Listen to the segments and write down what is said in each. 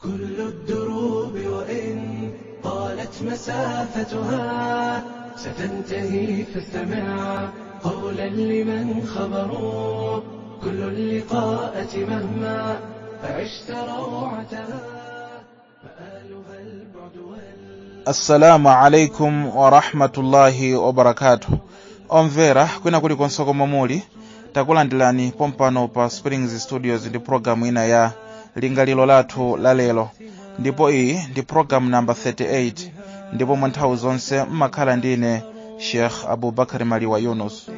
كل الدروب وإن طالت مسافتها ستنتهي، فاستمع قولا لمن خبروا. كل اللقاءة مهما فعشت روعتها فآلها البعد Assalamu alaikum wa rahmatullahi wa barakatuh. Omvera kwina kuli konsoko momuli takulandilani pompano pa Springs Studios ndi programu ina ya lingaliro lathu la lero, ndipo iyi ndi program number 38, ndipo mwa nthawi zonse mmakhala ndine Sheikh Abubakar Maliwa Yunus.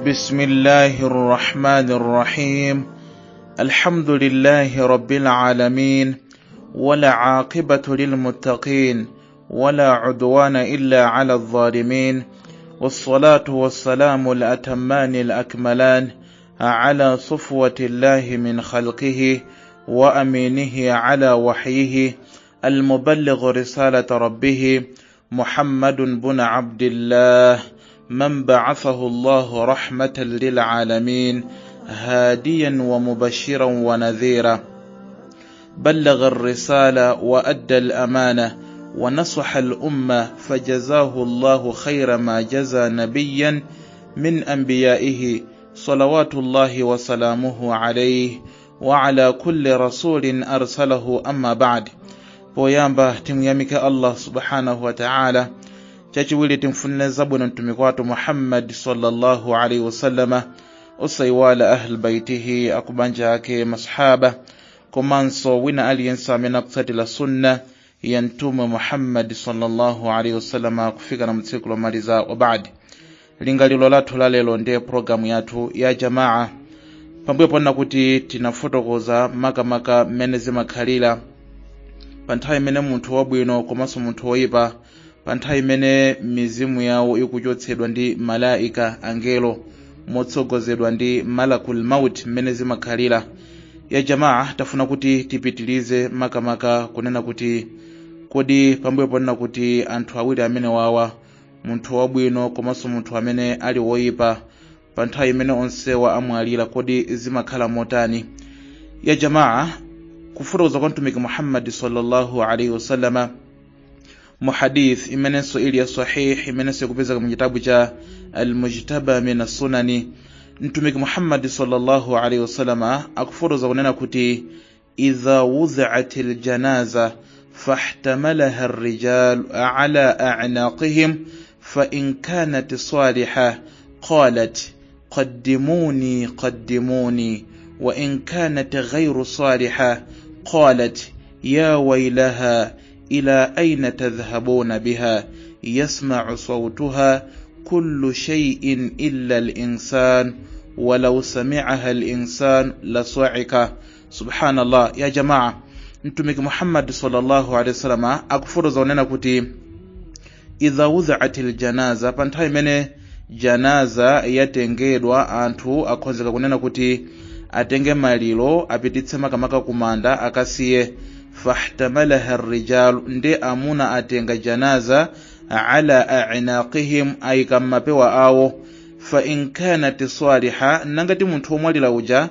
بسم الله الرحمن الرحيم. الحمد لله رب العالمين، ولا عاقبة للمتقين، ولا عدوان إلا على الظالمين، والصلاة والسلام الأتمان الأكملان على صفوة الله من خلقه وأمينه على وحيه المبلغ رسالة ربه محمد بن عبد الله، من بعثه الله رحمة للعالمين هاديا ومبشرا ونذيرا، بلغ الرسالة وأدى الأمانة ونصح الأمة، فجزاه الله خير ما جزى نبيا من أنبيائه، صلوات الله وسلامه عليه وعلى كل رسول أرسله. أما بعد، poyamba timuyamika Allah subhanahu wa ta'ala, chachiwili timfunile zabwino mtumiki watu Muhammad sallallahu alaihi wasallama, usaiwala ahl baitihi, akubanja ake masahaba, komanso wina aliyensa amene akutsatira sunna ya mtume Muhammad sallallahu alaihi wasallama kufika na mtsiku lomaliza. Wa baadi, lingaliro lathu la lero ndiye programu yathu ya jamaa, pambuyo ponna kuti tinafotokoza makamaka mmene zimakhalira pa nthawi imene munthu wabwino komanso munthu woyipa, pa nthawi imene mizimu yawo ikuchotsedwa ndi malaika angelo motsogozedwa ndi malakul maut, mmene zimakhalira. Ya jamaa, tafuna kuti tipitilize makamaka kunena kuti kodi pambuyo ponena kuti anthu awiri amene wawa, munthu wabwino komanso munthu amene ali woyipa, pa nthawi imene onsewa amwalira, kodi zimakhala motani? Ya jamaa, kufotokoza kwa mtumiki Muhammad sallallahu alaihi wasallama muhadith imenenso ili ya sahih, imenenso kupeza mu kitabu cha al-Mujtaba min as-Sunani, mtumiki Muhammad sallallahu alaihi wasallama akufotokoza kunena kuti idha wuzi'atil janaza fahtamalaha ar-rijal ala a'naqihim fa in kanat salihah qalat qaddimuni qaddimuni, wa in kanat ghayru salihah qalat ya waylaha إلى أين تذهبون بها يسمع صوتها كل شيء إلا الإنسان ولو سمعها الإنسان لصعق. سبحان الله. يا جماعة، mtumiki Muhammad sallallahu alaihi wasallam akufotokoza unena kuti idha wuzi'atil janaza, pa nthawi imene janaza yatengedwa, anthu akhozeka kunena kuti atenge maliro apititse makamaka kumanda akasiye, fahtamalaha ar-rijal, ndi amuna atenga janaza ala a'naqihim, ayika mapewa awo, fa in kanat salihah, nangati munthu omwalira uja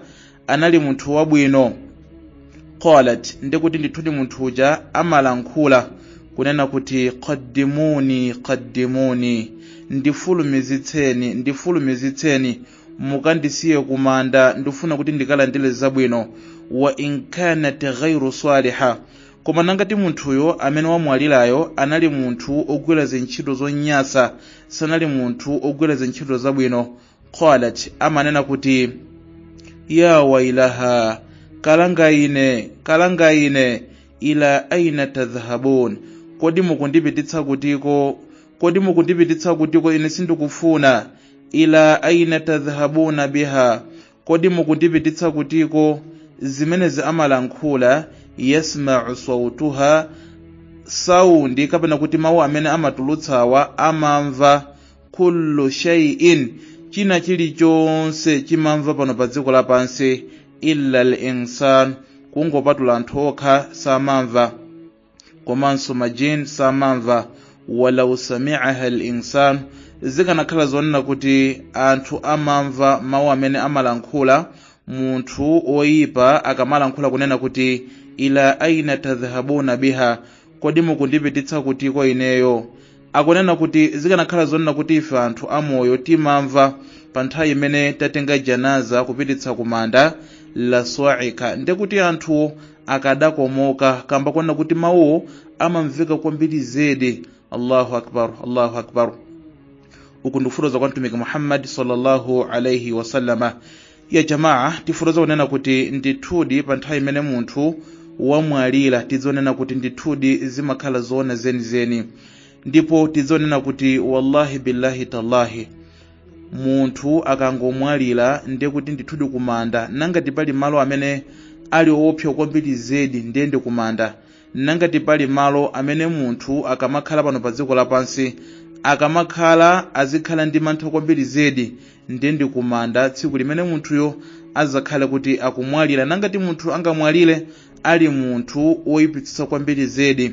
anali munthu wabwino, qalat, ndi kuti ndithudi munthu uja amalankhula kunena kuti qaddimuni qaddimuni, ndifulumizitseni ndifulumizitseni, mukandisiye kumanda, ndifuna kuti ndikalandire zabwino. Wa in kanat ghayru salihah, koma nangati munthuyo amene wamwalirayo anali munthu ogwira zintchito zonyasa, sanali munthu ogwira zintchito zabwino, qalat, amanena kuti ya wailaha, kalangaine kalangaine, ila aina tadhhabun, kodi mukundipititsa kutiko, kodi mukundipititsa kutiko, ine sindikufuna. Ila aina tadhhabuna biha, kodi mukundipititsa kutiko, zimenezi amalankhula, yasma'u sawtuha, saundi kapena kuti mawu amene amatulutsawa amamva, kullu shay'in, china chilichonse chimamva pano pa dziko lapansi, illa al-insan, kungopatula anthu okha samamva. komanso majin samamva. Walau sami'aha al-insan, zikanakhala zonena kuti anthu amamva mawu amene amalankhula munthu oyipa akamalankhula kunena kuti ila aina tadhhabuna biha, kodi mukundipititsa kuti kwa ineyo. Akunena kuti zikanakhala zonena kuti ife anthu amoyo timamva pa nthawi imene tatenga janaza kupititsa kumanda la swa'ika, ndekuti anthu akadakomoka kamba kunena kuti mawuwo amamveka kwambiri zedi. Allahu akbar, Allahu akbar. Uku ndikufotoza kwa mtumiki Muhammad sallallahu alayhi wasallama. Ya jamaa, tifotoza kunena kuti ndithudi pa nthawi imene munthu wamwalira tizonena kuti ndithudi zimakhala zoona zenizeni, ndipo tizonena kuti wallahi billahi tallahi munthu akangomwalira ndekuti ndithudi kumanda, nangati pali malo amene ali opsa kwambiri zedi ndende kumanda, nangati pali malo amene munthu akamakhala pano pa dziko lapansi akamakhala azikhala ndi mantha kwambiri zedi ndende kumanda, tsiku limene munthuyo azakhale kuti akumwalira, nangati munthu angamwalire ali munthu oyipitsitsa kwambiri zedi.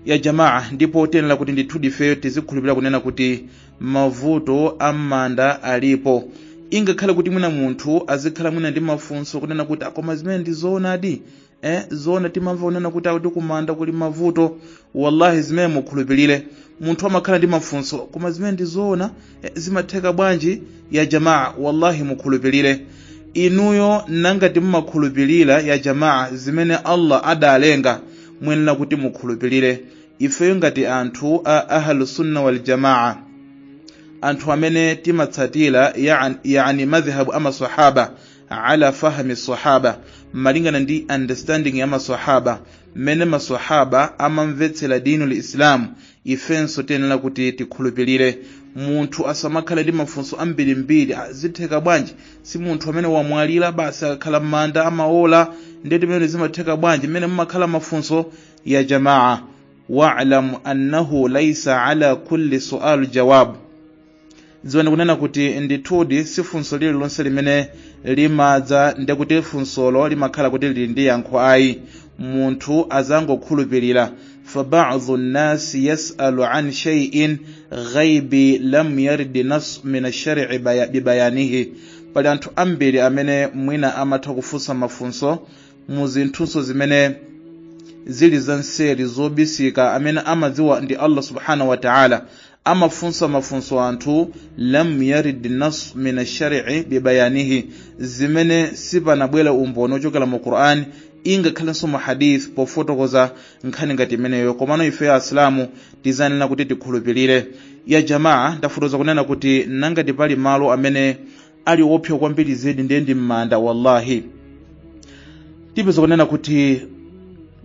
Ya jamaa, ndipo tenera kuti ndithudi feyo tizikhulupirira kunena kuti mavuto amanda alipo. Ingakhale kuti mwina munthu azikhala mwina ndi mafunso kunena kuti akoma zimene ndi zoonadi, zoona timamva kunena kuti akuti kumanda kuli mavuto. Wallahi zimene mukhulupirire. Munthu amakhala ndi mafunso, koma zimene ndi zoona, zimatheka bwanji? Ya jamaa, wallahi mukhulupirire. Inuyo nangati mumakhulupirira ya jamaa zimene Allah adalenga, mwenera kuti mukhulupirire. Ifeyo ngati anthu ahlu sunna wal jamaa, anthu amene timatsatira yani madhhabu ama sahaba ala fahmi sahaba, malingana ndi understanding ya masahaba, mene masahaba amamvetsera dini l'Islam, ifenso tenera kuti tikhulupirire. Munthu asamakhala ndi mafunso ambirimbiri, zitheka bwanji si munthu amene wamwalira basi akakhala manda amaola ndeti mene zimatheka bwanji, mene mumakhala mafunso. Ya jamaa, wa'lam annahu laysa ala kulli su'al jawab. Ziwani kunena kuti ndithudi si funso lililonse limene limadza ndekuti funsolo limakhala kuti lili ndi yankho ayi, munthu azangokhulupirira. فبعض الناس يسأل عن شيء غيب لم يرد نص من الشرع ببيانه. Pali anthu ambiri amene mwina amatha kufunsa mafunso muzinthunso zimene zili zanseri zobisika amene amadziwa ndi Allah subhanahu wa ta'ala, amafunsa mafunso anthu lam yarid nas min ash-shar'i bibayanihi, zimene sipanabwera umboni ochokera mu Qur'an ingakhalenso mu hadith pofotokoza nkhani ngati imeneyo. Komano ife Asilamu tizanena kuti tikhulupirire. Ya jamaa, ndafotoza kunena kuti nangati pali malo amene ali opsa kwambiri zedi ndi mmanda, wallahi tipeza kunena kuti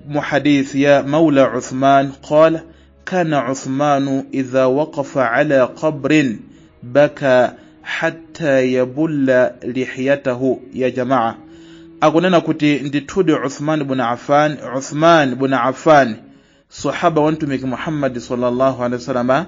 mu hadith ya Maula Uthman qala kana Uthmanu idha waqafa ala qabrin baka hatta yabulla lihiyatahu. Ya jamaa, akunena kuti ndithudi Uthman ibn Affan sahaba wa mtumiki Muhammad sallallahu alaihi wasallam,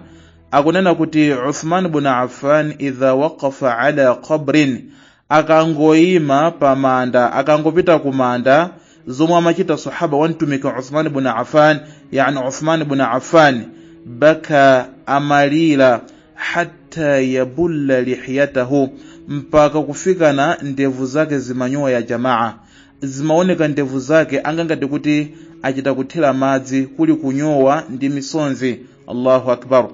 akunena kuti Uthman ibn Affan idha waqafa ala qabrin, akangoyima pamanda akangopita kumanda zomwe amachita sahaba wa mtumiki Uthman ibn Affan, yani Uthman ibn Affan, baka amalira hatta yabulla lihiyatahu, mpaka kufikana ndevu zake zimanyowa. Ya jamaa, zimaoneka ndevu zake angangati kuti achita kuthira madzi, kuli kunyowa ndi misonzi. Allahu akbar.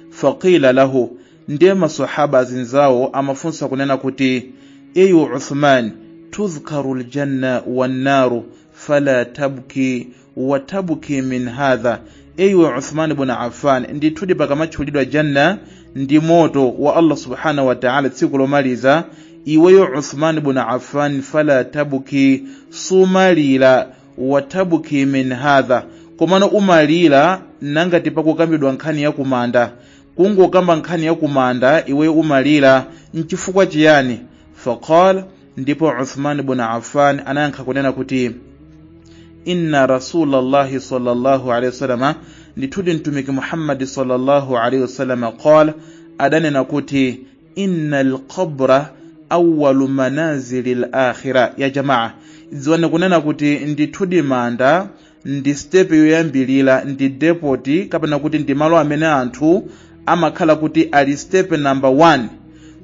Faqila lahu, ndiye masahaba zinzawo amafunsa kunena kuti eyu Uthman, tudhkaru aljanna wan naru fala tabki wa tabki min hadha. Eyu Uthman ibn Affan, ndithudi pakamachulidwa janna ndi moto wa Allah subhanahu wa ta'ala tsiku lomaliza, iweyo Uthman ibn Affan fala tabki, sumalira, wa tabki min hadha, komano umalira nangati pakukambidwa nkhani ya kumanda, kungokamba nkhani ya kumanda iweyo umalira nchifukwa chiyani? Faqala, ndipo Uthman ibn Affan anayankha kunena kuti inna rasulallahi sallallahu alaihi wasallam, ndithudi mtumiki Muhammad sallallahu alaihi wasallam qala, adanena kuti innal qabra awwalu manazilil akhirah. Ya jamaa, ziwane kunena kuti ndithudi manda ndi step yoyambilira, ndi depot kapena kuti ndi malo amene anthu amakhala kuti ali step number 1.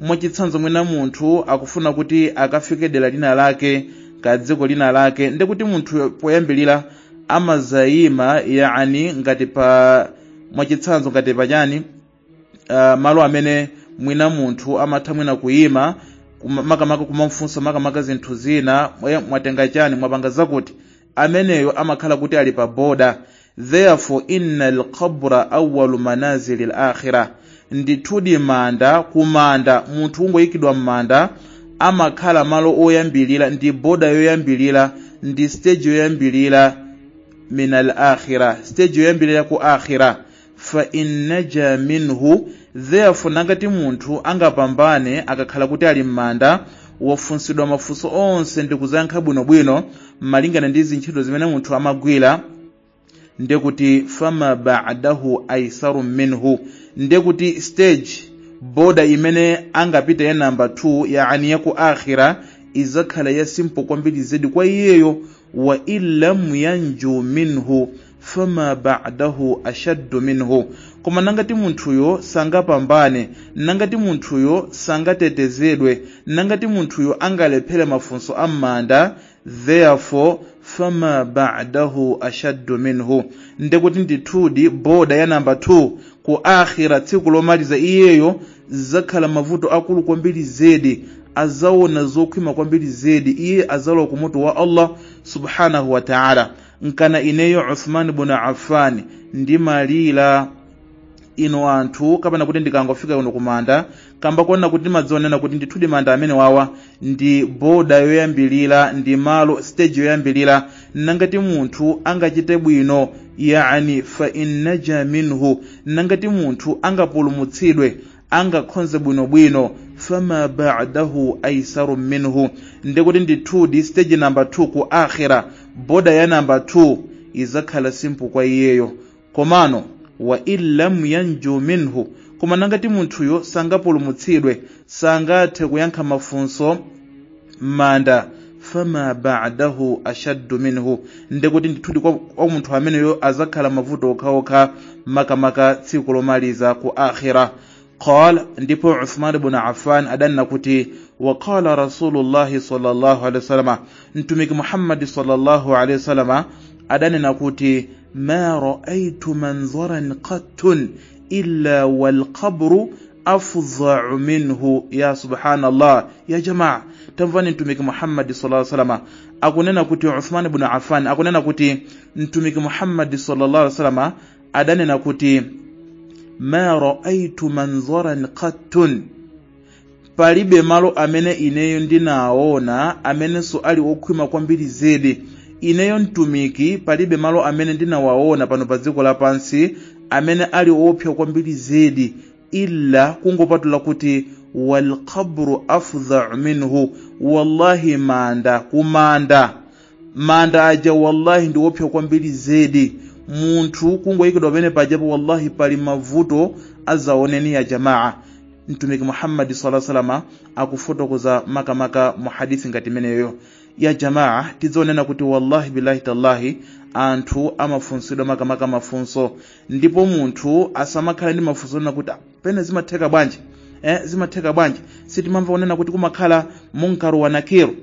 Mwachitsanzo mwina munthu akufuna kuti akafike dera lina lake kadziko lina lake, ndi kuti munthu poyambilira amazayima yani ngati pa mwachitsanzo ngati pachani malo amene mwina munthu amatha mwina kuyima makamaka kumamfunsa makamaka zinthu zina, mwatenga chani mwapanga zakuti, ameneyo amakhala kuti ali pa border. Therefore innal qabra awwalu manazil al-akhirah, ndithudi manda kumanda munthu ungoyikidwa m'manda amakhala malo oyambilira, ndi border yoyambilira, ndi stage yoyambilira min al-akhirah, stage yoyambilira ku akhirah. Fa innaja minhu, therefore nangati munthu angapambane akakhala kuti ali m'manda wafunsidwa mafunso onse ndi kuzayankha bwinobwino malingana ndi zintchito zimene munthu amagwira, ndekuti fama ba'dahu aisaru minhu, ndekuti stage border imene angapita ya number 2 yani ya ku akhira izakhala ya simple kwambiri zedi kwa iyeyo. Wa illam yanju minhu fama ba'dahu ashaddu minhu, koma nangati munthuyo sangapambane, nangati munthuyo sangatetezedwe, nangati munthuyo angalephera mafunso am'manda, therefore fama ba'dahu ashaddu minhu, ndekuti ndithudi border ya number 2 ku akhira tsiku lomaliza iyeyo zakhala mavuto akulu kwambiri zedi, azaona zokhwima kwambiri zedi, iye azalowa ku moto wa Allah subhanahu wa ta'ala. Nkana ineyo Uthman ibn Affan ndimalira ino anthu kapena kuti ndikangofika kuno kumanda kamba kuona kuti madzionena kuti ndithudi manda amene wawa ndi border yoyambilira, ndi malo stage yoyambilira, nangati munthu angachite bwino yani fa innaja minhu, nangati munthu angapulumutsidwe angakhonze bwinobwino fama ba'dahu aisaru minhu, ndekuti ndithudi stage number 2 ku akhira border ya number 2 izakhala simple kwa iyeyo. Komano wa illam yanju minhu, koma nangati munthuyo sangapulumutsidwe sangathe kuyankha mafunso manda fama ba'dahu ashaddu minhu, ndekuti ndithudi kwa munthu ameneyo azakhala mavuto okhaokha makamaka tsiku lomaliza ku akhira. Qala, ndipo Uthman ibn Affan adanna kuti wa qala Rasulullah sallallahu alaihi wasallam, mtumiki Muhammad sallallahu alaihi wasallam adanena kuti ma ra'aytu manzaran qattun illa wal qabru afdha'u minhu. Ya subhanallah, ya jamaa, tamvani mtumiki Muhammad sallallahu alaihi wasallam akunena kuti Uthman ibn Affan akunena kuti mtumiki Muhammad sallallahu alaihi wasallam adanena kuti ma ra'aytu manzaran qattun, palibe malo amene ineyo ndinaona amene so ali okhwima kwambiri zedi, ineyo mtumiki palibe malo amene ndinawaona pano pa dziko lapansi amene ali opsa kwambiri zedi, illa kungopatula kuti wal qabru afdha'u minhu, wallahi manda kumanda manda aja wallahi ndi opsa kwambiri zedi. Munthu kungoyikidwa pamene pajapo wallahi pali mavuto azaoneni ya jamaa. Mtumiki Muhammad sallallahu alaihi wasallam akufotokoza makamaka mu hadithi ngati meneyo. Ya jamaa, tizonena kuti wallahi billahi tallahi anthu amafunsidwa makamaka mafunso, ndipo munthu asamakhala ndi mafunso na kuti pene zimatheka bwanji zimatheka bwanji, sitimamva onena kuti kumakhala munkaru wa nakiru,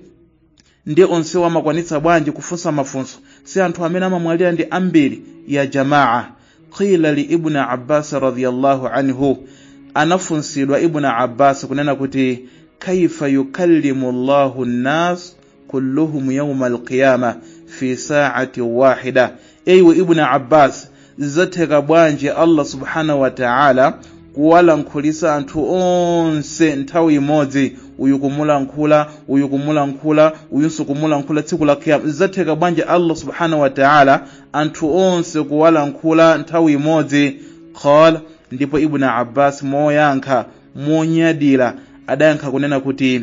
ndi onse amakwanitsa bwanji kufunsa mafunso, si anthu amene amamwalira ndi ambiri. Ya jamaa, qila li ibn Abbas radhiyallahu anhu, anafunsidwa ibn Abbas kunena kuti kaifa yukallimu Allahu an-nas kulluhum yawm al-qiyamah fi sa'ati wahida. Ewe ibn Abbas, zatheka bwanji Allah subhanahu wa ta'ala kuwalankhulisa anthu onse nthawi imodzi, uyu kumulankhula uyu kumulankhula uyunso kumulankhula tsiku la kiyama? Zatheka bwanji Allah subhanahu wa ta'ala anthu onse kuwalankhula nthawi imodzi? Qala, ndipo ibn Abbas moyankha monyadira adayankha kunena kuti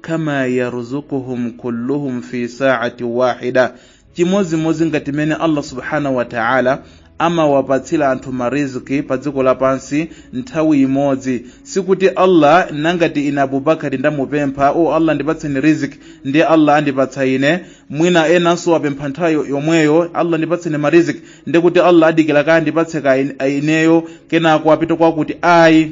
kama yarzuquhum kulluhum fi sa'ati wahida, chimozimozi ngati mene Allah subhanahu wa ta'ala ama wapatsira anthu mariziki pa dziko lapansi nthawi imodzi. Sikuti Allah nangati ine Abubakar ndamupempha Allah ndipatseni riziki ndi Allah andipatsa ine, mwina enanso wapempha nthawi yomweyo Allah ndipatseni mariziki ndikuti Allah adikira kaya ndipatseka ineyo kenako apita kwakuti ayi.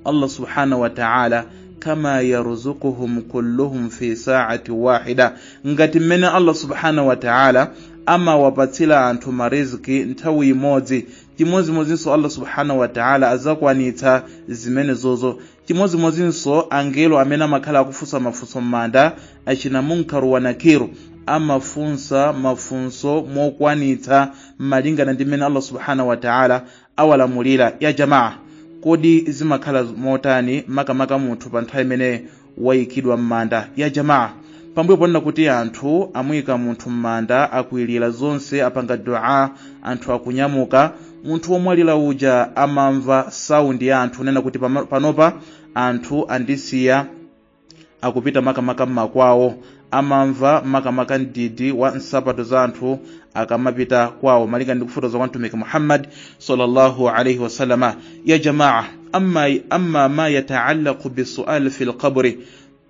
Allah subhanahu wa ta'ala kama yarzuquhum kulluhum fi sa'ati wahida, ngati mmene Allah subhanahu wa ta'ala ama wapatsira anthu mariziki nthawi imodzi, chimodzimodzinso Allah subhanahu wa ta'ala azakwanitsa zimene zozo. Chimodzimodzinso angelo amene amakhala akufunsa mafunso m'manda achina Munkaru wa Nakiru amafunsa mafunso mokwanitsa malingana ndi mmene Allah subhanahu wa ta'ala awalamulira. Ya jamaa, kodi zimakhala motani makamaka munthu pa nthawi imene wayikidwa m'manda? Ya jamaa, pambuyo ponena kuti anthu amuyika munthu m'manda akuilira zonse, apanga dua, anthu akunyamuka, munthu womwalira uja amamva saundi ya anthu nena kuti panopa anthu andisiya akupita makamaka m'makwawo, amamva makamaka ndidi wa nsapato za anthu akamapita kwawo malingana ndi kufotokoza kwa mtumiki Muhammad sallallahu alayhi wasallama. Ya jamaa, amma ma yataallaqu bisu'al fil qabri,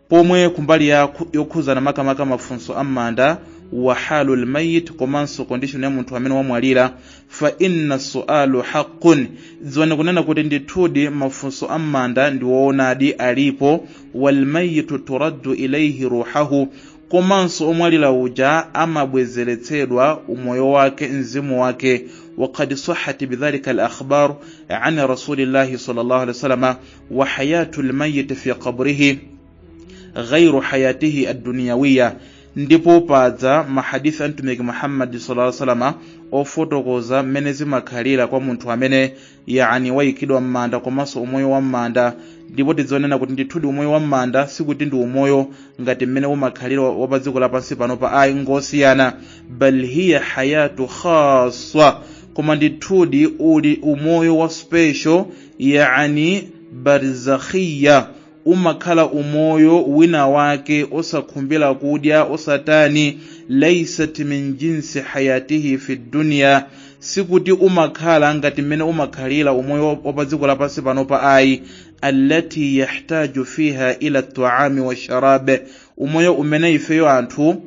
pomwe kumbali yokhuzana makamaka mafunso amanda wa halul mayit komanso condition ya munthu amene wamwalira, fa inna su'alu haqqun, dziwani kunena kuti ndithudi mafunso amanda ndi woonadi alipo. Wal mayitu turaddu ilayhi ruhahu, komanso omwalira uja amabwezeretsedwa umoyo wake, mzimu wake. وقد صحت بذلك الأخبار عن رسول الله صلى الله عليه وسلم وحياة الميت في قبره غير حياته الدنيوية. Ndipo padza mahadithi a mtumiki Muhammad sallallahu alaihi wasallam ofotokoza mmene zimakhalira kwa munthu amene yani wayikidwa m'manda komanso umoyo wa m'manda. Ndipo tidzionena kuti ndithudi umoyo wa m'manda sikuti ndi umoyo ngati mmene umakhalira wa pa dziko lapansi pano pa ayi ngosiyana, bal hiya hayatu khassa, koma ndithudi uli umoyo wa special, yani barzakhia, umakhala umoyo wina wake osakhumbira kudya osatani. Laysat min jinsi hayatihi fi dunya, sikuti umakhala ngati mmene umakhalira umoyo wa pa dziko lapansi pano pa ayi. Allati yahtaju fiha ila at-ta'ami wash-sharab, umoyo umene ifeyo anthu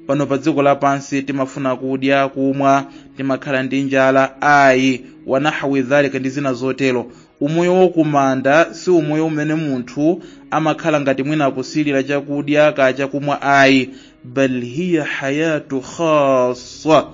pano pa dziko lapansi timafuna kudya kumwa, timakhala ndi njala ayi, wa nahwi dhalika ndi zina zotero. Umoyo wokumanda si umoyo umene munthu amakhala ngati mwina akusilira chakudya ka chakumwa ayi, bal hiya hayatu khassa,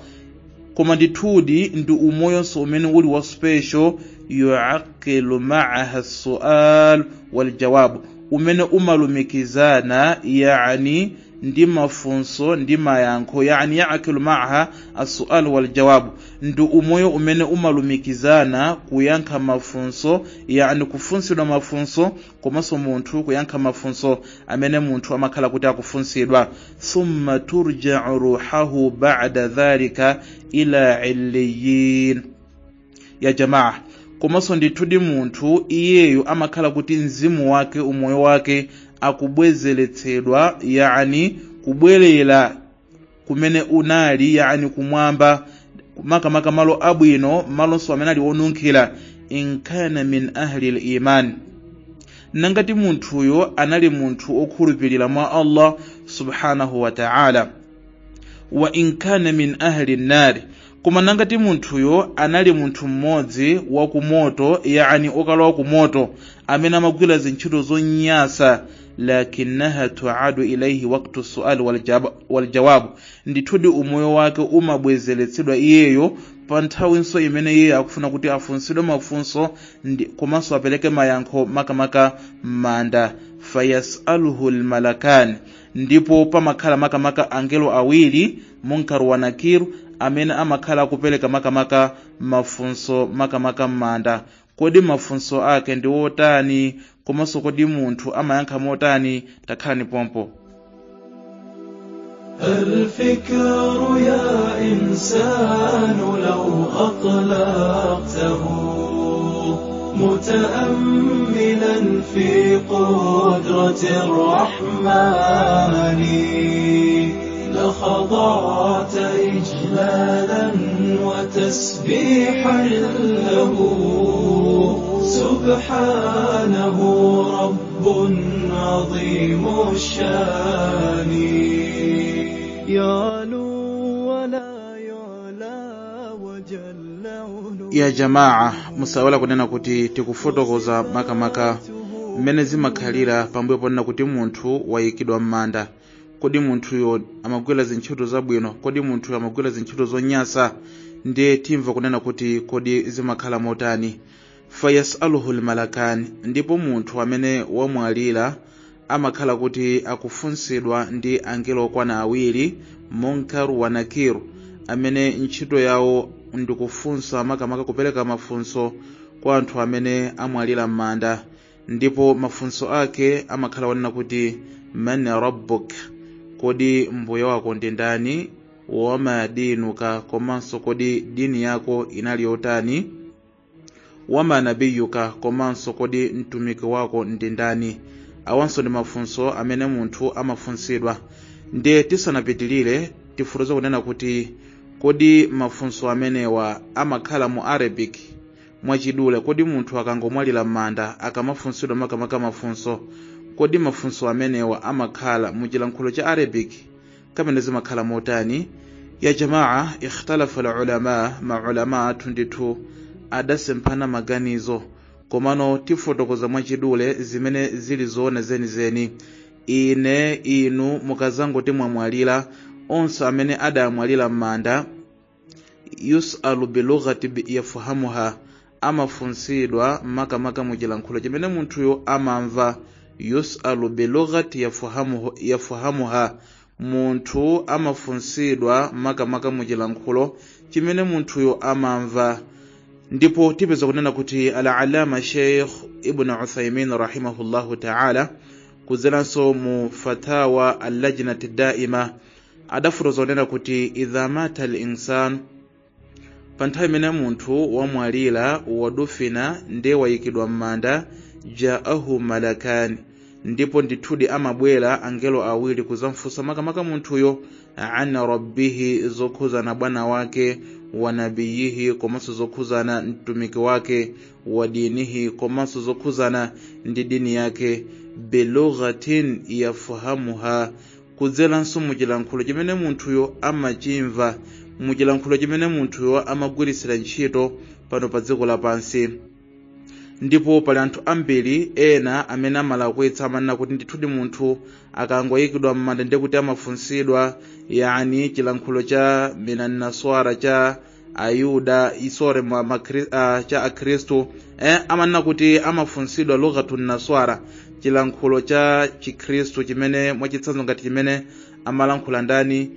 koma ndithudi ndi umoyonso umene uli wa special. Yu'aqilu ma'aha as-su'al wal jawab, umene umalumikizana yani ndi mafunso ndi mayankho, yani ya'akilu ma'aha as-su'al wal jawab, ndi umoyo umene umalumikizana kuyankha mafunso, yani kufunsidwa mafunso komanso munthu kuyankha mafunso amene munthu amakhala kuti akufunsidwa. Thumma turja'u ruhahu ba'da dhalika ila illiyin. Ya jamaa, komanso ndithudi munthu iyeyo amakhala kuti mzimu wake, umoyo wake akubwezeretsedwa, yani kubwerera kumene unali, yani kumwamba, makamaka malo abwino, malonso amene ali onunkhira. In kana min ahli al-iman, nangati munthuyo anali munthu okhulupirira mwa Allah subhanahu wa ta'ala. Wa in kana min ahli an-nar, koma nangati munthuyo anali munthu mmodzi wa kumoto, yani okalowa kumoto amene amagwira zintchito zonyasa. Lakinnaha tu'adu ilayhi waqtu as-su'al wal jawab, ndithudi umoyo wake umabwezeretsedwa iyeyo pa nthawinso imene iye akufuna kuti afunsidwe mafunso komanso apereke mayankho makamaka m'manda. Fayas'aluhu al-malakan, ndipo pamakhala makamaka angelo awiri, Munkaru wa Nakiru, amene amakhala akupereka makamaka mafunso makamaka m'manda. Kodi mafunso ake ndi otani, komanso kodi munthu amayankha motani? Takhalani pompo. الفكر يا إنسان لو أطلقته متأملا في قدرة الرحمن لخضعت إجلالا تسبيحا له سبحانه رب عظيم الشان يعلو ولا يعلى وجل علو. Ya jamaa, musawala kunena kuti tikufotokoza makamaka mmene zimakhalira pambuyo ponena kuti munthu wayikidwa m'manda. Kodi munthuyo amagwira zintchito zabwino, kodi munthuyo amagwira zintchito zonyasa, ndiye timva kunena kuti kodi zimakhala motani. Fayasaluhu almalakani, ndipo munthu amene wamwalira amakhala kuti akufunsidwa ndi angelo okwana awiri, Munkar wa Nakir, amene ntchito yawo ndikufunsa makamaka kupereka mafunso kwa anthu amene amwalira m'manda. Ndipo mafunso ake amakhala wanena kuti man rabbuk, kodi mbuye wako ndi ndani, wama dinuka, komanso kodi dini yako inali yotani, wama nabiyuka, komanso kodi mtumiki wako ndi ndani. Awanso ndi mafunso amene munthu amafunsidwa. Ndiye tisanapitilire tifuruza kunena kuti kodi mafunso amenewa amakhala mu Arabic mwachidule. Kodi munthu akangomwalira m'manda akamafunsidwa makamaka mafunso, kodi mafunso amenewa amakhala mu chilankhulo cha Arabic kapena zimakhala motani? Ya jamaa, ikhtalafa alulama, maulama athu ndithu adasemphana maganizo, komano tifotokoza mwachidule zimene zili zoona zenizeni. Ine inu mukazangoti mwamwalira, onse amene adamwalira m'manda yusalu bilughati yafahamuha, amafunsidwa makamaka mu chilankhulo chimene munthuyo amamva. Yusalu bilughati yafahamuha, munthu amafunsidwa makamaka mu chilankhulo chimene munthuyo amamva. Ndipo tipeza kunena kuti al-alama Sheikh Ibn Uthaymin rahimahullahu ta'ala kuzelanso mu fatawa al-lajnati daima adafuroza kunena kuti idha mata al-insan, panthawi imene munthu wamwalira wadufina ndiye wayikidwa m'manda, jaahu malakani, ndipo ndithudi amabwera angelo awiri kuzamfunsa makamaka munthuyo ana rabbihi, zokhuzana bwana wake, wa nabiyihi, komanso zokhuzana mtumiki wake, wa dinihi, komanso zokhuzana ndi dini yake, bilughatin yafahamuha, kudzelanso mu chilankhulo chimene munthuyo amachimva, mu chilankhulo chimene munthuyo amagwirisira ntchito pano pa dziko lapansi. Ndipo pali anthu ambiri ena amene amalakwitsa amanena kuti ndithudi munthu akangoyikidwa m'manda ndiye kuti amafunsidwa, yani chilankhulo cha minan naswara, cha ayuda, isore cha akristu, amanena kuti amafunsidwa lughatun naswara, chilankhulo cha chikristu chimene mwachitsanzo ngati chimene amalankhula ndani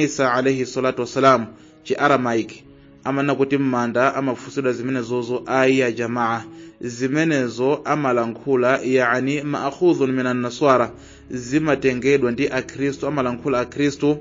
Isa alayhi salatu wasalam, chi Aramaic. Amanena kuti m'manda amafunsidwa zimenezozo. Ayi ya jamaa, zimenezo amalankhula yani ma'khudhun minan naswara, zimatengedwa ndi akristu, amalankhula akristu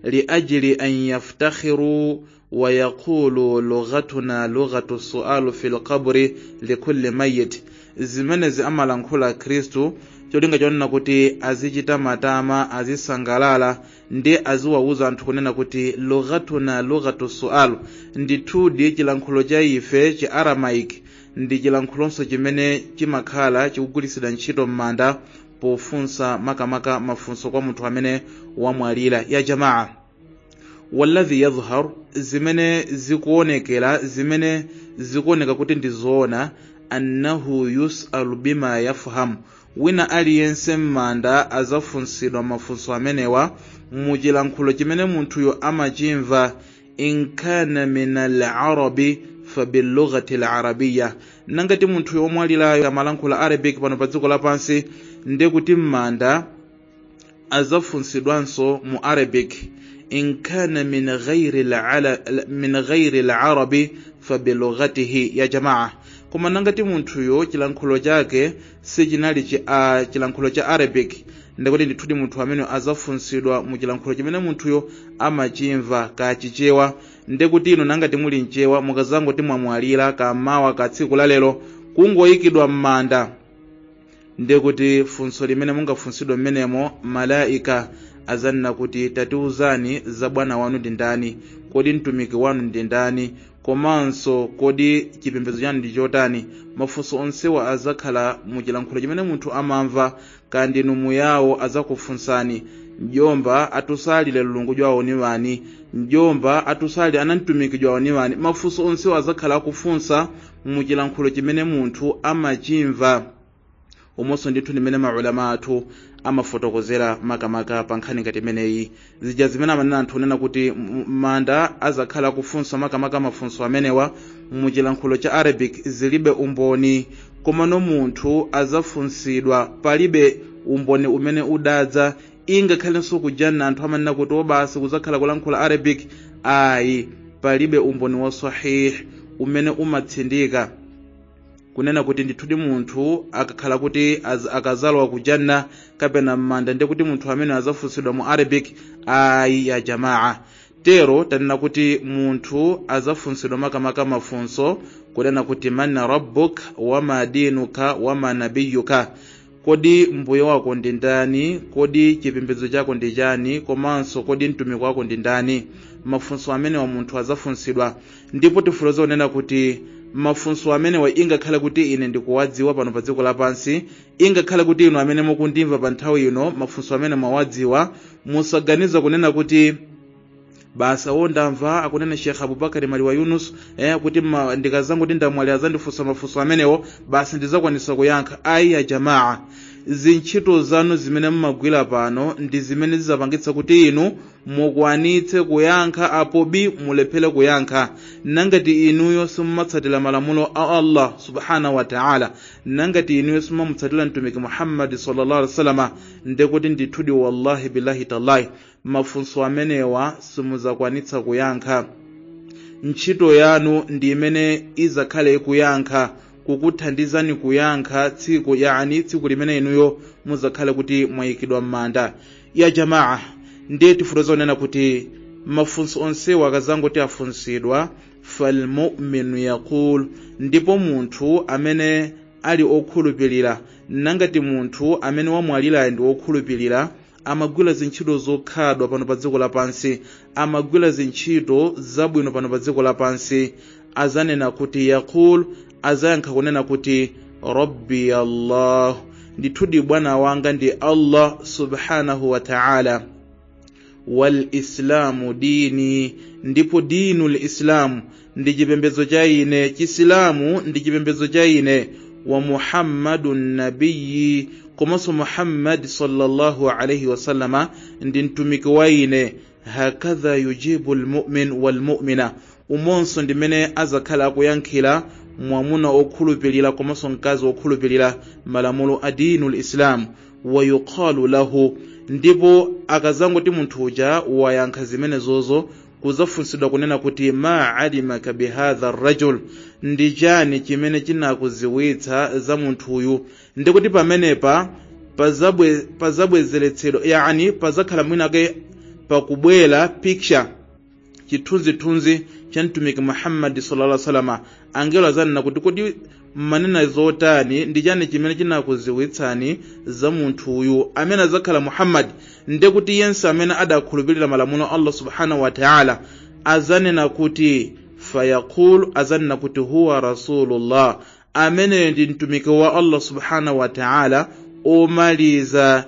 li ajli an yaftakhiru wa yaqulu lughatuna lughatu su'alu fil qabri li kulli mayyit. Zimenezi amalankhula akristu cholinga chonena kuti azichita matama, azisangalala, ndi aziwauza anthu kunena kuti lughatuna lughatu su'alu, ndithudi chilankhulo cha ife chi Aramaic ndi chilankhulonso chimene chimakhala chikugwiritsidwa ntchito m'manda pofunsa makamaka mafunso kwa munthu amene wamwalira. Ya jamaa, walladhi yadhhar, zimene zikuonekera, zimene zikuoneka kuti ndizoona, annahu yus'alu bima yafhamu, wina aliyense m'manda azafunsidwa mafunso amenewa mu chilankhulo chimene munthuyo amachimva. In kana min al-arabi fabilughati al-arabiyya, nangati munthuyo omwalirayo amalankhula Arabic pano pa dziko lapansi, ndiye kuti m'manda azafunsidwanso mu Arabic. In kana min ghairi al-arabi fabilughatihi. Ya jamaa, koma nangati munthuyo chilankhulo chake sichinali chilankhulo cha Arabic, ndikuti ndithudi munthu amene azafunsidwa mu chilankhulo chimene munthuyo amachimva kachichewa. Ndikuti ino nangati muli mchewa mukazangoti mwamwalira kamawa ka tsiku la lero kungoyikidwa m'manda, ndikuti funso limene mungafunsidwa mmenemo malaika azanena kuti tatiuzani za bwana wanu ndi ndani, kodi mtumiki wanu ndi ndani, komanso kodi chipembedzo chanu ndi chotani. Mafunso onsewa azakhala muchilankhulo chimene munthu amamva, kandi numu yawo azakufunsani, mjomba atusalire lulungu jwawo ni wani, mjomba atusalire anamtumiki jwawo ni wani. Mafunso onsewa azakhala akufunsa muchilankhulo chimene munthu amachimva. Umonso ndithu ndimene maulama athu amafotokozera makamaka pa nkhani ngati imeneyi. Zija zimene amanena anthu unena kuti manda azakhala kufunsa makamaka mafunso amenewa muchilankhulo cha Arabic zilibe umboni, komano munthu azafunsidwa palibe umboni umene udadza. Ingakhalenso kujanna anthu amanena kuti obasi kuzakhala kulankhula Arabic, ayi palibe umboni wa sahih umene umatsindika kunena kuti ndithudi munthu akakhala kuti akazalwa kujanna kapena mmanda ndi kuti munthu amene azafunsidwa mu Arabic, ayi ya jamaa. Tero tanena kuti munthu azafunsidwa makamaka mafunso kunena kuti man rabbuk wama dinuka wama nabiyuka, kodi mbuye wako ndi ndani, kodi chipembedzo chako ndi chani, komanso kodi mtumiki wako ndi ndani. Mafunso amene wa munthu azafunsidwa, ndipo tifuloza unena kuti mafunso amenewa ingakhale kuti ine ndikuwadziwa pano pa dziko lapansi, ingakhale kuti inu amene mukundimva pa nthawi ino mafunso amene mwawadziwa, musaganiza kunena kuti basa wondamva akunena Sheikh Abubakar Maliwa Yunus kuti ndikazangu kuti ndamwali azandifunsa mafunso amenewo basi ndizakwanisa kuyankha. Ayi ya jamaa, zintchito zanu zimene mmagwira pano ndi zimene zizapangitsa kuti inu mukwanitse kuyankha apo bi mulephele kuyankha. Nangati inuyo simmatsatira malamulo a Allah subhanahu wa ta'ala, nangati inuyo simmamutsatira mtumiki Muhammad sallallahu alaihi wasallam, ndekuti ndithudi wallahi billahi tallahi mafunso amenewa simuzakwanitsa kuyankha. Ntchito yanu ndi imene izakhale kuyankha, kukuthandizani kuyankha tsiku limene inuyo muzakhale kuti mwayikidwa mmanda. Ya jamaa, ndiye tifuloza unena kuti mafunso onsewa akazangoti afunsidwa, falmu'minu yaqul, ndipo munthu amene ali okhulupirira, nangati munthu amene wamwalira ndi okhulupirira, amagwira zintchito zokhadwa pano pa dziko lapansi, amagwira zintchito zabwino pano pa dziko lapansi, azanena kuti yaqul, azayankha kunena kuti rabbi Allah, ndithudi bwana wanga ndi Allah subhanahu wa ta'ala, wal islamu dini, ndipo dinul islam ndi chipembedzo cha ine, chisilamu ndi chipembedzo cha ine, wa muhammadun nabiyyi, komanso Muhammad sallallahu alayhi wasallama ndi mtumiki wa ine. Hakadha yujibu almu'min walmu'mina, umonso ndimene azakhala akuyankhira mwamuna okhulupirira komanso mkazi okhulupirira malamulo a dinul islam. Wa yuqalu lahu, ndipo akazangoti munthu uja wayankha zimene zozo, kuzafunsidwa kunena kuti ma alimaka bihadha ar-rajul, ndi chani chimene chinakuziwitsa za munthu uyu. Ndikuti pamenepa pazabwezeretsedwa, yani pazakhala mwinake pakubwera picture, chithunzithunzi cha mtumiki Muhammad sallallahu alaihi wasallam. Angelo azanena kuti kodi manena zotani, ndi chani chimene chinakuziwitsani za munthu uyu amene azakhala Muhammad. Ndikuti yense amene adakhulupirira malamulo Allah subhanahu wa ta'ala azanena kuti fayaqul, azanena kuti huwa rasulullah, amene ndi mtumiki wa Allah subhanahu wa ta'ala omaliza,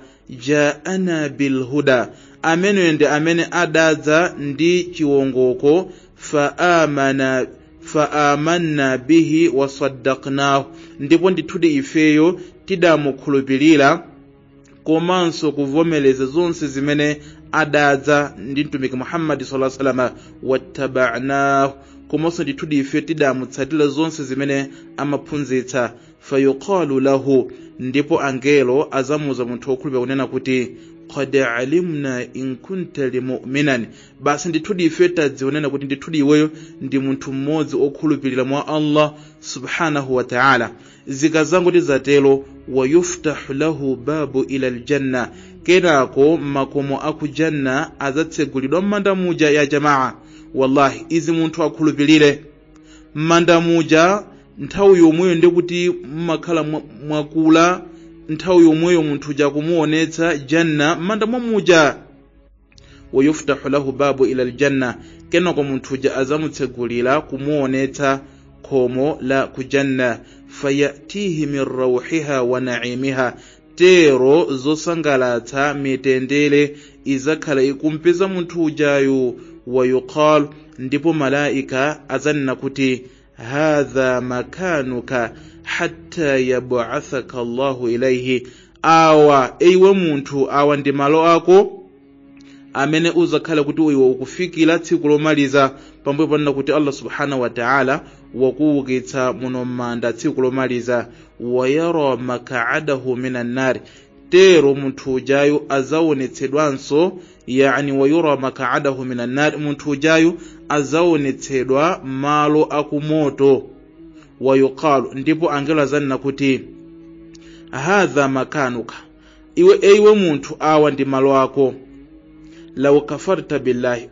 jaana bil huda, amene ndi amene adadza ndi chiwongoko, faamanna bihi wa saddaqnahu, ndipo ndithudi ifeyo tidamukhulupirira komanso kuvomereza zonse zimene adadza ndi mtumiki Muhammad sallallahu alaihi wasallam, wattaba'nahu, komanso ndithudi ife tidamutsatira zonse zimene amaphunzitsa. Fayuqalu lahu, ndipo angelo azamuza munthu okhulupirira kunena kuti qad alimna in kunta limu'minan, basi ndithudi ife tadzionena kuti ndithudi iweyo ndi munthu mmodzi okhulupirira mwa Allah subhanahu wa ta'ala. Zikazangoti zatelo, wa yuftahu lahu babu ila aljanna, kenako makomo akujanna azatsegulidwa mmanda muja. Ya jamaa, wallahi izi munthu akhulupirire mmanda muja, nthawi yomweyo ndikuti mmakhala mwakula, nthawi yomweyo munthu uja kumuonetsa janna mmanda mwamuja. wa yuftahu lahu babu ila aljanna kenako munthu uja azamutsegulira kumuonetsa khomo la kujanna fayatihi min rawhiha wa na'imiha tero zosangalatsa mitendere izakhala ikumpeza munthu ujayu wa yuqal ndipo malaika azanena kuti hadha makanuka hatta yab'athaka Allahu ilayhi awa iwe munthu awa ndi malo ako amene uzakhala kuti iwe ukufikira tsiku lomaliza pambuyo panena kuti Allah subhanahu wa ta'ala wakuukitsa muno m'manda tsiku lomaliza wa yara maka'adahu minan nar tero munthu ujayu azaonetsedwanso yani wa yara maka'adahu minan nar munthu ujayu azaonetsedwa malo akumoto wa yuqalu ndipo angelo azanena kuti hadha makanuka iwe munthu awa ndi malo ako law kafarta billahi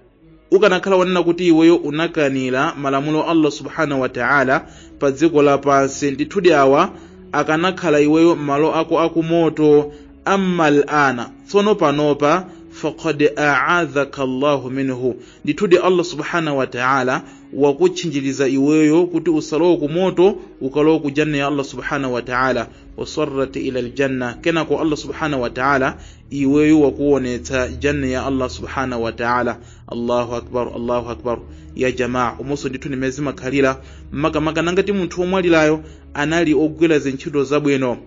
ukanakhala wanena kuti iweyo unakanira malamulo Allah subhanahu wa ta'ala pa dziko lapansi ndithudi awa akanakhala iweyo malo ako akumoto amma al'ana tsono panopa faqad a'adhaka Allahu minhu ndithudi Allah subhanahu wa ta'ala wakutchinjiriza iweyo kuti usalowe kumoto ukalowe kujanna ya Allah subhanahu wa ta'ala wasarrat ila aljanna kenako Allah subhanahu wa ta'ala iweyo wakuonetsa janna ya Allah subhanahu wa ta'ala. Allahu akbar ya jamaa umonso ndithu nimezi makhalira maka nangati munthu omwalirayo anali ogwira zintchito zabwino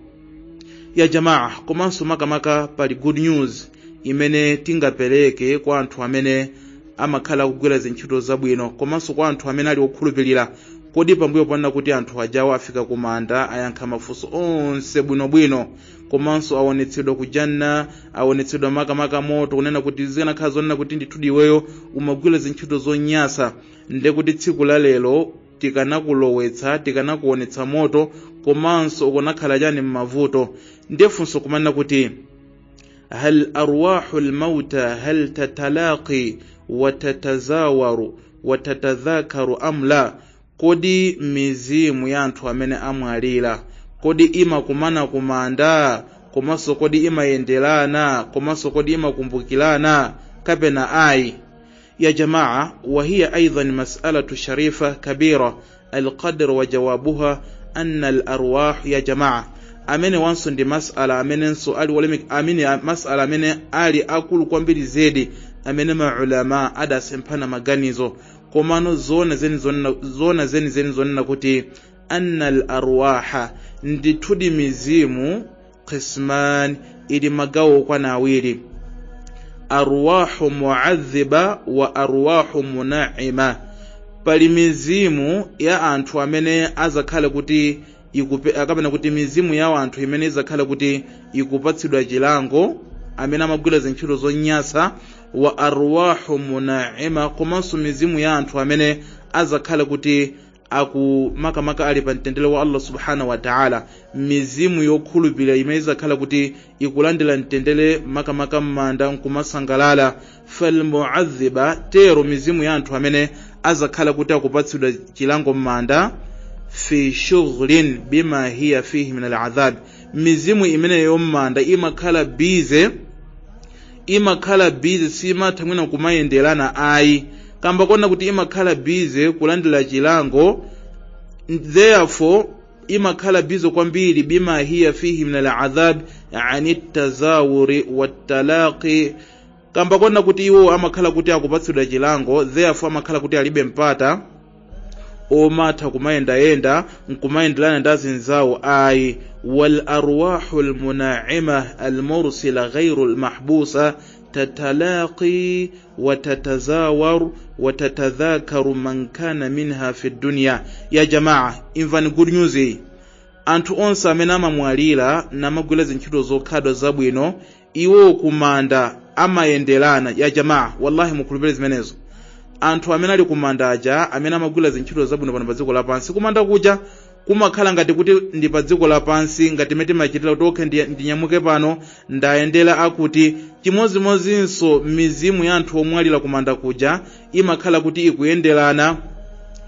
ya jamaa komanso maka pali good news imene tingapereke kwa anthu amene amakhala kugwira zintchito zabwino komanso kwa anthu amene ali okhulupirira kodi pambuyo panena kuti anthu ajawo afika kumanda ayankha mafunso onse bwinobwino komanso aonetsedwa kujanna aonetsedwa maka moto kunena kuti zikanakhala zonena kuti ndithudi iweyo umagwira zintchito zonyasa nde kuti tsiku la lero tikanakulowetsa tikanakuonetsa moto komanso ukanakhala chani m'mavuto ndefunso kumanena kuti hal arwahul mauta hal tatalaqi wa tatazawaru wa tatadhakaru amla kodi mizimu ya anthu amene amwalira kodi imakumana kumanda komanso kodi imayenderana komanso kodi imakumbukirana kapena ayi ya jamaa وهي أيضا مسألة شريفة كبيرة القدر وجوابها أن الأرواح يا جماعة amene wanso ndi masala amene suali walemik amene masala amene ali akulu kwambiri zedi amene maulama adasemphana maganizo komano zona zeni zonena kuti anna al-arwaha ndithudi mizimu qisman ili magawo kwana awiri arwahu mu'adhiba wa arwahu muna'ima pali mizimu ya anthu amene azakhala kuti akapena kuti mizimu ya anthu imene izakhala kuti ikupatsidwa chilango amene amagwira zintchito zonyasa wa arwahu muna'ima komanso mizimu ya anthu amene azakhala kuti maka ali pa mtendere wa Allah subhanahu wa ta'ala mizimu yokhulupirira imene izakhala kuti ikulandira mtendere maka m'manda nkumasangalala fal mu'adhiba tero mizimu ya anthu amene azakhala kuti akupatsidwa chilango m'manda fi shughlin bima hiya fihi min al'adhab mizimu imene yommanda imakhala bize simatha mwina kumayenderana ayi kamba kona kuti imakhala bize kulandira chilango therefore imakhala bize kwambiri bima hiya fihi min al'adhab yani tazawuri watalaqi kamba kona kuti iwo amakhala kuti akupatsidwa chilango therefore amakhala kuti alibe mpata omatha kumayenda nkumayenderana ndi azinzawo ayi wal arwahul muna'ima al mursila ghayru al mahbusa tatalaqi wa tatazawar wa tatadhakaru man kana minha fi dunya ya jamaa imvani good news anthu onse amene amamwalira namagwira zintchito zokhadwa zabwino iwo kumanda amayenderana ya jamaa wallahi mukhulupirire zimenezo anthu amene ali kumanda aja amene amagwira zintchito zabwino pano pa dziko lapansi kumanda kuja kumakhala ngati kuti ndi pa dziko lapansi ngati meti machitira kuti ndinyamuke pano ndayendera akuti chimozimozinso mizimu ya anthu omwalira kumanda kuja imakhala kuti ikuyenderana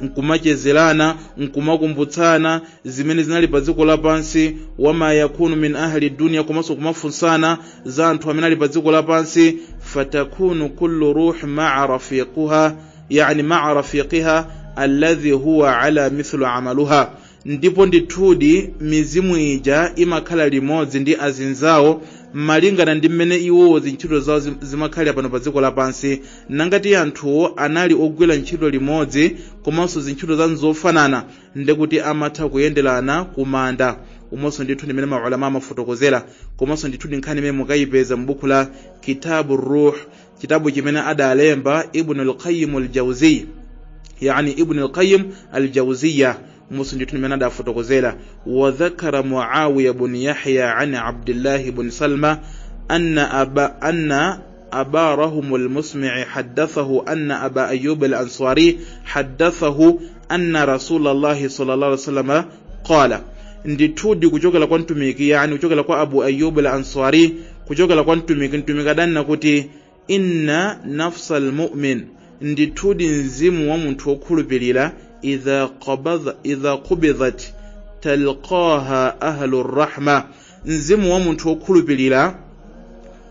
nkumachezerana nkumakumbutsana zimene zinali pa dziko lapansi wama yakunu min ahli dunya komanso kumafunsana za anthu amene ali pa dziko lapansi fatakunu kullu ruh ma'a rafiqiha, yani ma'a rafiqiha alladhi huwa ala mithlu amaluha. Ndipo ndithudi mizimu ija imakhala limodzi ndi azinzawo malingana ndi mmene iwo ntchito zawo zimakhalira pano pa dziko lapansi. Nangati anthuwo anali ogwira ntchito limodzi komanso zintchito zawo zofanana, ndekuti amatha kuyenderana kumanda. Umonso ndithu ndimene maulama amafotokozera, komanso ndithu nkhani imene mukayipeza m'buku la Kitabu Ruh, kitabu chimene adalemba Ibn al-Qayyim al-Jawziyya, yani Ibn al-Qayyim al-Jawziyya. Umonso ndithu ndimene adafotokozera. Wa dhakara Muawiya ibn Yahya an Abdullah ibn Salma anna أبارهم المسمع حدثه أن أبا أيوب الأنصاري حدثه أن رسول الله صلى الله عليه وسلم قال. ndithudi kuchokera kwa mtumiki, yani kuchokera kwa Abu Ayyub al-Ansari, kuchokera kwa mtumiki adanena kuti inna nafsal mu'min, ndithudi mzimu wa munthu wokhulupirira idha qubidhat talqaha ahlur rahma, mzimu wa munthu wokhulupirira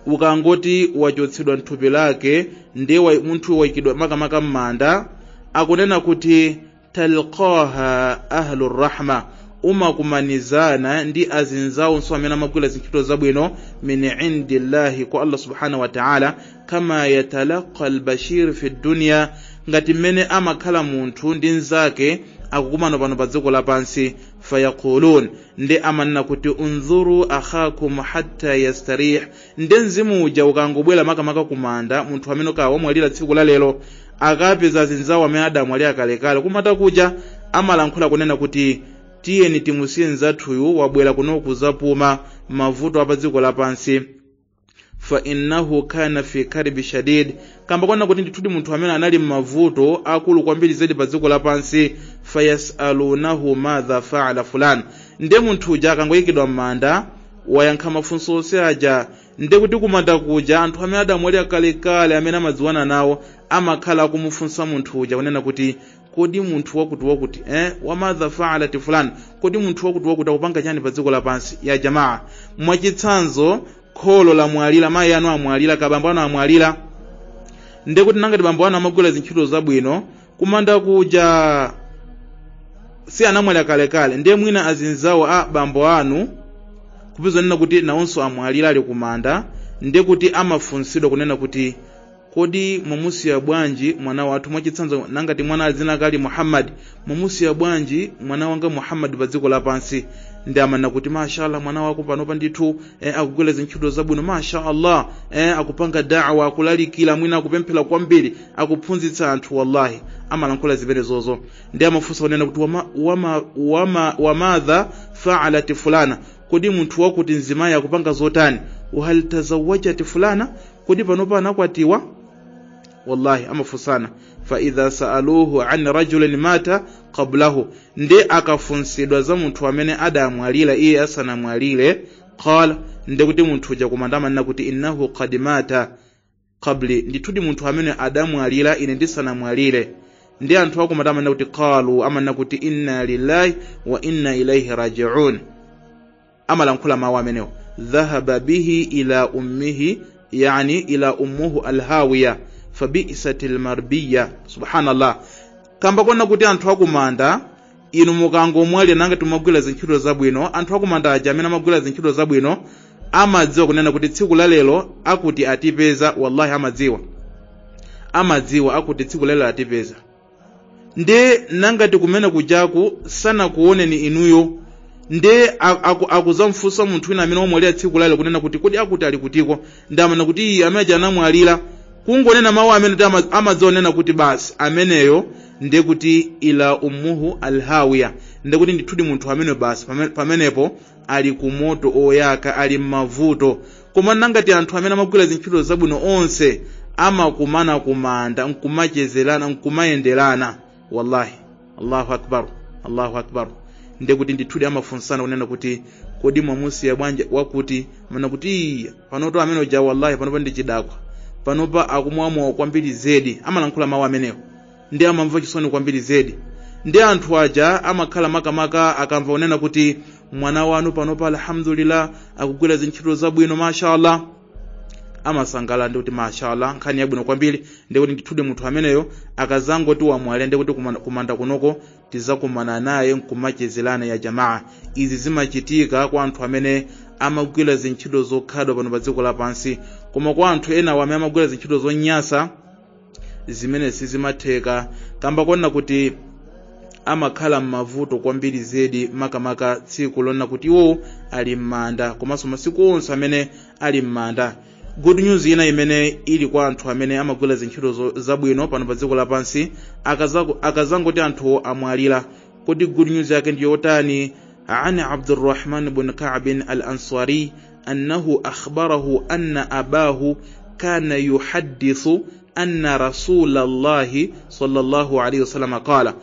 ukangoti wachotsedwa nthupi lake ndiye munthu wayikidwa makamaka m'manda, akunena kuti talqaha ahlur rahma, umakumanizana ndi azinzawo nso amene amagwira zintchito zabwino min indillahi, kwa Allah subhanahu wa ta'ala, kama yatalaqa al-bashir fi dunya, ngati mmene amakhala munthu ndi nzake akukumana pano pa dziko lapansi. Fayaqulun, ndi amanena kuti unzuru akhakum hatta yastarih, ndi mzimu uja ukangobwera makamaka kumanda munthu amene wamwalira tsiku la lero akapeza azinzawo amene adamwalira kalekale kumata kuja, amalankhula kunena kuti tiyeni timusiye nzathuyu wabwera kuno kuzapuma mavuto apa dziko lapansi. Fa innahu kana fi karbi shadid, kamba kwana kuti ndithudi munthu amene anali mavuto akulu kwambiri zedi pa dziko lapansi. Fayasalunahu madha fa'ala fulan, ndi munthu uja akangoyikidwa m'manda wayankha mafunso onse aja, ndi kuti kumanda kuja anthu amene adamwalira kalekale amene amadziwana nawo amakhala akumufunsa munthu uja kunena kuti kodi munthu wakuti wa madha fa'alat fulan, kodi munthu wakuti akupanga chani pa dziko lapansi. Ya jamaa, mwachitsanzo kholo la mwalira, mayi anu amwalira, kabambo anu amwalira, ndi kuti nangati bambo anu amagwira zintchito zabwino kumanda kuja si anamwalira kalekale, ndiye mwina azinzawo bambo anu kupeza nena kuti nawonso amwalira ali kumanda, ndiye kuti amafunsidwa kunena kuti kodi mwamusiya bwanji mwana wathu. Mwachitsanzo nangati mwana adzina kali Muhammad, mwamusiya bwanji mwana wanga Muhammad pa dziko lapansi, ndi amanena kuti mashallah mwana wako panopa ndithu akugwira zintchito zabwino, mashallah akupanga da'wa, akulalikira, mwina akupemphera kwambiri, akuphunzitsa anthu. Wallahi amalankhula zimenezozo, ndi amafunsa kunena kuti wa madha fa'alat fulana, kodi munthu wakuti nzimayi akupanga zotani. Wa hal tazawwajat fulana, kodi panopa anakwatiwa. Wallahi amafunsana. Fa idha sa'aluhu an rajulin mata qablahu, ndi akafunsidwa za munthu amene adamwalira iye asanamwalire, qala, ndi kuti munthu uja kumanda amanena kuti innahu qad mata qabli, ndithudi munthu amene adamwalira ine ndisanamwalire. Ndi anthu akumanda amanena kuti qalu, amanena kuti inna lillahi wa inna ilayhi raji'un, amalankhula mawu amenewo. Dhahaba bihi ila ummihi, yani ila ummuhu alhawiya fabi'satil marbiya. Subhanallah, kamba kona kuti anthu akumanda inu mukangomwalira nanga tumagwira zintchito zabwino, anthu akumanda aja amene amagwira zintchito zabwino amadziwa kunena kuti tsiku la lero akuti atipeza. Wallahi amadziwa akuti tsiku la lero atipeza, ndi nangati kumene kujaku sana kuoneni inuyo, ndi akuzamfunsa munthu wina amene wamwalira tsiku la lero kunena kuti kodi akuti ali kutiko, ndi amene kuti amene anamwalira kungonena mawu amene amadzionena kuti basi ameneyo ndiye kuti ila ummuhu alhawiya, ndiye kuti ndithudi munthu amene basi pamenepo ali kumoto oyaka, ali mavuto. Koma nangati anthu amene amagwira zintchito zabwino onse amakumana kumanda, nkumachezerana, nkumayenderana. Wallahi Allahu akbar. Ndiye kuti ndithudi amafunsana kunena kuti kodi mwamusiya bwanji wakuti, mana kuti panoto amene uja wallahi panopa ndi chidakwa, panopa akumwamwa kwambiri zedi, amalankhula mawu amenewo, ndi amamva chisoni kwambiri zedi. Ndi anthu aja amakhala makamaka akamva unena kuti mwana wanu panopa alhamdulillah akugwira zintchito zabwino, mashallah, amasangala ndi kuti mashallah nkhani yabwino kwambiri ndi kuti ndithude munthu ameneyo akazangoti wamwalira ndi kuti kumanda kunoko tizakumana naye nkumachezelana ya jamaa. Izi zimachitika kwa anthu amene amagwira zintchito zokhadwa pano pa dziko lapansi, koma kwa anthu ena amene amagwira zintchito zonyasa zimene sizimatheka kamba kona kuti amakhala m'mavuto kwambiri zedi makamaka tsiku lona kuti iwo ali m'manda komanso masiku onse amene ali m'manda. Good news ina imene ili kwa anthu amene amagwira zintchito zabwino pano pa dziko lapansi akazangoti anthu amwalira kuti good news yake ndi yotani. عن عبد الرحمن بن كعب الأنصاري أنه أخبره أن أباه كان يحدث أن رسول الله صلى الله عليه وسلم قال.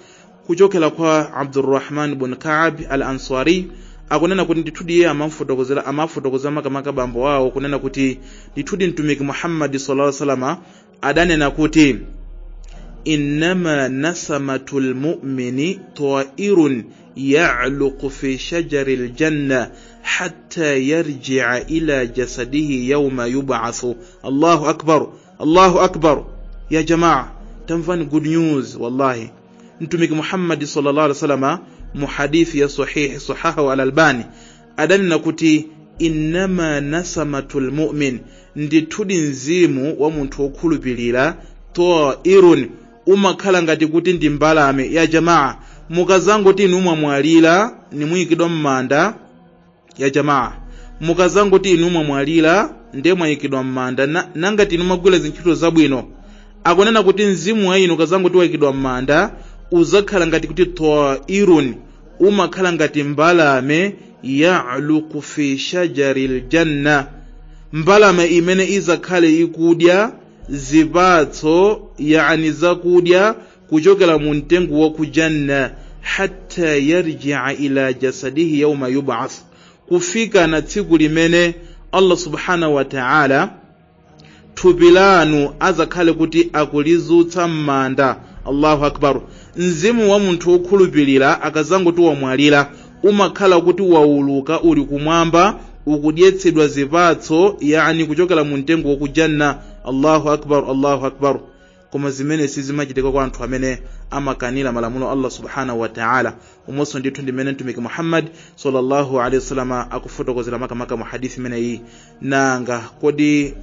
kuchokera kwa Abdurrahman ibn Ka'ab al-Ansari akunena kuti ndithudi iye amafotokozera makamaka bambo wawo kunena kuti ndithudi mtumiki Muhammad sallallahu alaihi wasallam adanena kuti innama nasamatul mu'mini ta'irun ya'luqu fi shajaril janna hatta yarji'a ila jasadihi yawma yub'athu. Allahu akbar, Allahu akbar ya jamaa, tamfani good news wallahi. Mtumiki Muhammad sallallahu alaihi wasallam muhadithi ya sahahu al-Albani adanena kuti innama nasamatul mu'min ndithudi mzimu wa munthu wokhulupirira ta'irun umakhala ngati kuti ndi mbalame. Ya jamaa, mukazangoti inu mwamwalira ni muyikidwa m'manda. Ya jamaa, mukazangoti inu mwamwalira ndiye mwayikidwa m'manda nangati inu magwira zintchito zabwino akunena kuti mzimu wa inu kazangoti wayikidwa m'manda uzakhala ngati kuti ta'irun umakhala ngati mbalame ya'luqu fi shajaril janna, mbalame imene izakhale ikudya zipatso yani zakudya kuchokera mu mtengo wa kujanna hatta yarji'a ila jasadihi yawma yub'ath, kufika na tsiku limene Allah subhanahu wa ta'ala thupi lanu azakhale kuti akulizutsa m'manda. Allahu akbar. Mzimu wa munthu wokhulupirira akazangoti wamwalira umakhala kuti wauluka uli kumwamba ukudyetsedwa zipatso yani kuchokera mu mtengo wa kujanna. Allahu akbar, Allahu akbar. Koma zimene sizimachitika kwa anthu amene amakanira malamulo Allah subhanahu wa ta'ala. Umonso ndithu ndimene mtumiki Muhammad sallallahu alaihi wasallam akufotokozera makamaka mu hadithi imene iyi. Nanga kodi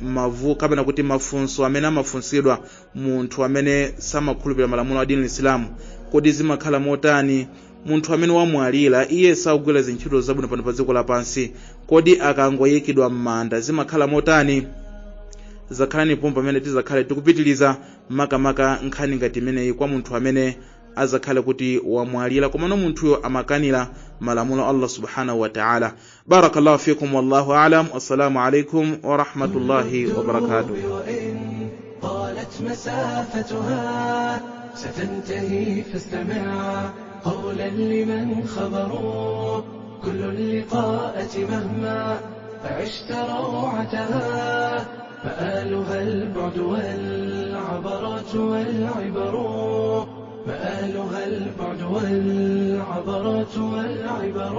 kapena kuti mafunso amene amafunsidwa munthu amene samakhulupirira malamulo a dini Islam kodi zimakhala motani? Munthu amene wamwalira iye sakugwira zintchito zabwino pano pa dziko lapansi kodi akangoyikidwa m'manda zimakhala motani? Zakhalani pompa amene tizakhale tikupitiliza makamaka nkhani ngati imeneyi kwa munthu amene azakhale kuti wamwalira komano munthuyo amakanira malamulo Allah subhanahu wa ta'ala. Barakallahu fikum wallahu a'lam. Assalamu alaikum wa rahmatullahi wa barakatuh. طالت مسافتها ستنتهي فاستمع قولا لمن خبروا كل اللقاءة مهما فعشت روعتها مآلها البعد والعبرات والعبر مآلها البعد والعبرات والعبر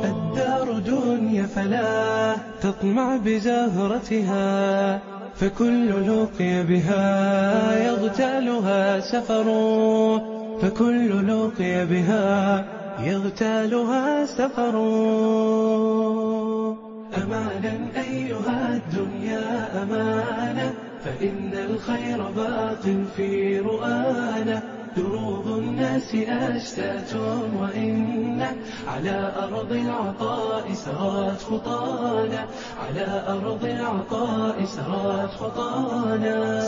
الدار دنيا فلا تطمع بزهرتها فكل لقي بها يغتالها سفر فكل لقي بها يغتالها سفر أمانا أيها الدنيا أمانة فإن الخير باق في رؤانا دروب الناس أشتات وإن على أرض العطاء سرت خطانا على أرض العطاء سرت خطانا.